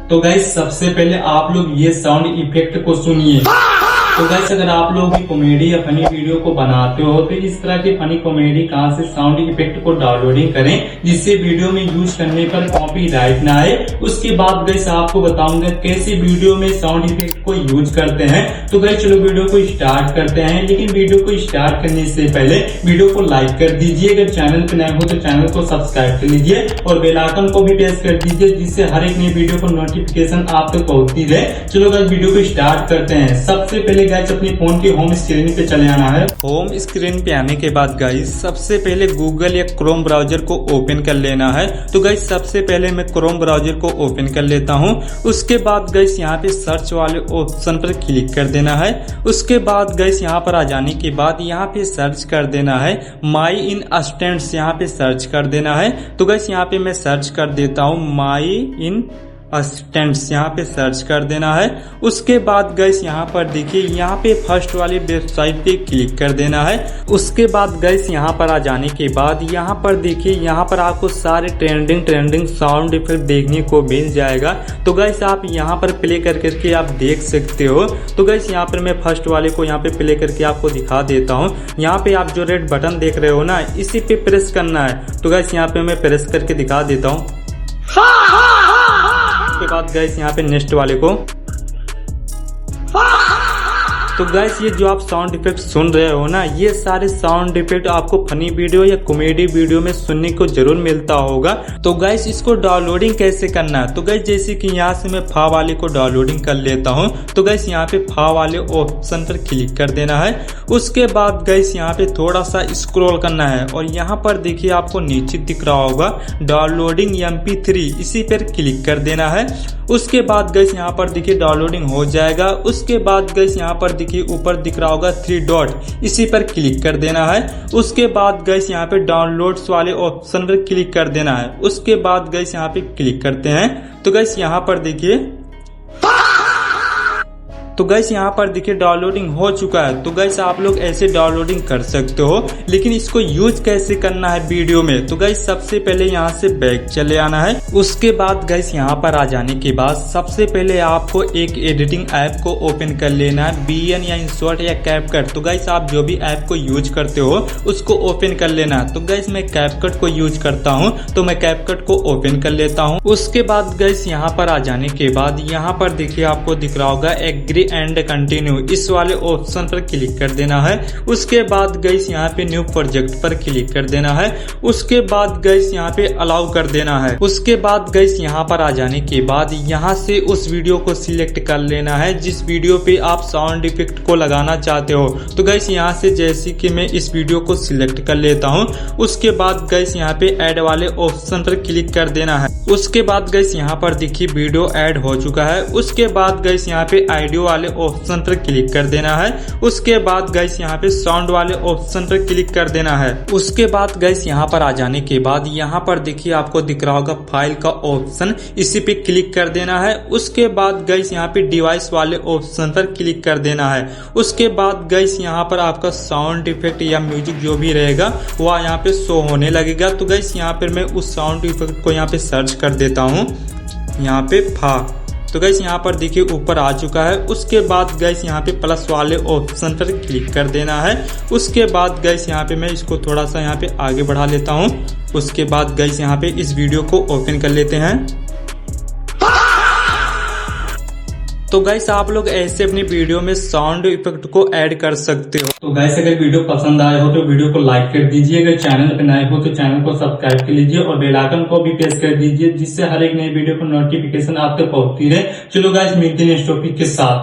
तो गाइस सबसे पहले आप लोग ये साउंड इफेक्ट को सुनिए। तो गाइस अगर आप लोग भी कॉमेडी या फनी वीडियो को बनाते हो तो इस तरह की फनी कॉमेडी कहां से साउंड इफेक्ट को डाउनलोडिंग करें जिससे वीडियो में यूज करने पर कॉपीराइट ना आए। उसके बाद गाइस आपको बताऊंगा कैसे वीडियो में साउंड इफेक्ट को यूज करते हैं। तो गाइस चलो वीडियो को स्टार्ट करते हैं, लेकिन वीडियो को स्टार्ट करने से पहले वीडियो को लाइक कर दीजिए। अगर चैनल पे नए हो तो चैनल को सब्सक्राइब कर लीजिए और बेल आइकन को भी प्रेस कर दीजिए जिससे हर एक नई वीडियो को नोटिफिकेशन आप तक पहुंचती रहे। चलो गाइस वीडियो को स्टार्ट करते हैं। सबसे पहले गाइस अपनी फोन की होम स्क्रीन पे चले आना है। होम स्क्रीन पे आने के बाद गाइस सबसे पहले गूगल या क्रोम ब्राउजर को ओपन कर लेना है। तो गाइस सबसे पहले मैं क्रोम ब्राउजर को ओपन कर लेता हूँ। उसके बाद गाइस यहाँ पे सर्च वाले ऑप्शन पर क्लिक कर देना है। उसके बाद गाइस यहाँ पर आ जाने के बाद यहाँ पे सर्च कर देना है माई इन असिस्टेंट्स, यहाँ पे सर्च कर देना है। तो गाइस यहाँ पे मैं सर्च कर देता हूँ माई इन असिस्टेंट्स, यहाँ पे सर्च कर देना है। उसके बाद गाइस यहाँ पर देखिए यहाँ पे फर्स्ट वाली वेबसाइट पे क्लिक कर देना है। उसके बाद गाइस यहाँ पर आ जाने के बाद यहाँ पर देखिए यहाँ पर आपको सारे ट्रेंडिंग साउंड इफेक्ट देखने को मिल जाएगा। तो गाइस आप यहाँ पर प्ले करके आप देख सकते हो। तो गाइस यहाँ पर मैं फर्स्ट वाले को यहाँ पे प्ले करके आपको दिखा देता हूँ। यहाँ पे आप जो रेड बटन देख रहे हो ना, इसी पे प्रेस करना है। तो गाइस यहाँ पे मैं प्रेस करके दिखा देता हूँ। उसके बाद गाइस यहाँ पे नेक्स्ट वाले को। तो गाइस ये जो आप साउंड इफेक्ट सुन रहे हो ना, ये सारे साउंड इफेक्ट आपको फनी वीडियो या कॉमेडी वीडियो में सुनने को जरूर मिलता होगा। तो गाइस इसको डाउनलोडिंग कैसे करना है, तो गाइस जैसे कि यहाँ से मैं फा वाले को डाउनलोडिंग कर लेता हूँ। तो गाइस यहाँ पे फा वाले ऑप्शन पर क्लिक कर देना है। उसके बाद गाइस यहाँ पे थोड़ा सा स्क्रॉल करना है और यहाँ पर देखिए आपको नीचे दिख रहा होगा डाउनलोडिंग MP3, इसी पर क्लिक कर देना है। उसके बाद गाइस यहाँ पर देखिए डाउनलोडिंग हो जाएगा। उसके बाद गाइस यहाँ पर देखिए ऊपर दिख रहा होगा 3 डॉट, इसी पर क्लिक कर देना है। उसके बाद गाइस यहाँ पे डाउनलोड्स वाले ऑप्शन पर क्लिक कर देना है। उसके बाद गाइस यहाँ पे क्लिक करते हैं। तो गाइस यहाँ पर देखिए डाउनलोडिंग हो चुका है। तो गाइस आप लोग ऐसे डाउनलोडिंग कर सकते हो, लेकिन इसको यूज कैसे करना है वीडियो में। तो गाइस सबसे पहले यहाँ से बैक चले आना है। उसके बाद गाइस यहाँ पर आ जाने के बाद सबसे पहले आपको एक एडिटिंग ऐप को ओपन कर लेना है, BN या InShot या CapCut। तो गाइस आप जो भी ऐप को यूज करते हो उसको ओपन कर लेना है। तो गाइस मैं CapCut को यूज करता हूँ, तो मैं CapCut को ओपन कर लेता हूँ। उसके बाद गाइस यहाँ पर आ जाने के बाद यहाँ पर देखिए आपको दिख रहा होगा एग्री एंड कंटिन्यू, इस वाले ऑप्शन पर क्लिक कर देना है। उसके बाद गाइस यहाँ पे न्यू प्रोजेक्ट पर क्लिक कर देना है। उसके बाद गाइस यहाँ पे अलाउ कर देना है। उसके बाद गाइस यहाँ पर आ जाने के बाद यहाँ से उस वीडियो को सिलेक्ट कर लेना है जिस वीडियो पे आप साउंड इफेक्ट को लगाना चाहते हो। तो गाइस यहाँ से जैसे कि मैं इस वीडियो को सिलेक्ट कर लेता हूँ। उसके बाद गाइस यहाँ पे ऐड वाले ऑप्शन पर क्लिक कर देना है। उसके बाद गाइस यहाँ पर देखिए वीडियो ऐड हो चुका है। उसके बाद गाइस यहाँ पे ऑडियो वाले ऑप्शन पर क्लिक कर देना है। उसके बाद गाइस यहाँ पे साउंड वाले ऑप्शन पर क्लिक कर देना है। उसके बाद गाइस यहाँ पर आ जाने के बाद यहाँ पर देखिए आपको दिख रहा होगा फाइल का ऑप्शन, इसी पे क्लिक कर देना है। उसके बाद गाइस यहाँ पे डिवाइस वाले ऑप्शन पर क्लिक कर देना है। उसके बाद गाइस यहाँ पर आपका साउंड इफेक्ट या म्यूजिक जो भी रहेगा वह यहाँ पे शो होने लगेगा। तो गाइस यहाँ पर मैं उस साउंड इफेक्ट को यहाँ पे सर्च कर देता हूँ, यहाँ पे फा। तो गाइस यहाँ पर देखिए ऊपर आ चुका है। उसके बाद गाइस यहाँ पे प्लस वाले ऑप्शन पर क्लिक कर देना है। उसके बाद गाइस यहाँ पे मैं इसको थोड़ा सा यहाँ पे आगे बढ़ा लेता हूँ। उसके बाद गाइस यहाँ पे इस वीडियो को ओपन कर लेते हैं। तो गाइस आप लोग ऐसे अपनी वीडियो में साउंड इफेक्ट को ऐड कर सकते हो। तो गाइस अगर वीडियो पसंद आए हो तो वीडियो को लाइक कर दीजिए। अगर चैनल पे नए हो तो चैनल को सब्सक्राइब कर लीजिए और बेल आइकन को भी प्रेस कर दीजिए जिससे हर एक नई वीडियो को नोटिफिकेशन आप तक पहुंचती रहे। चलो गाइस मिलते हैं नेक्स्ट टॉपिक के साथ।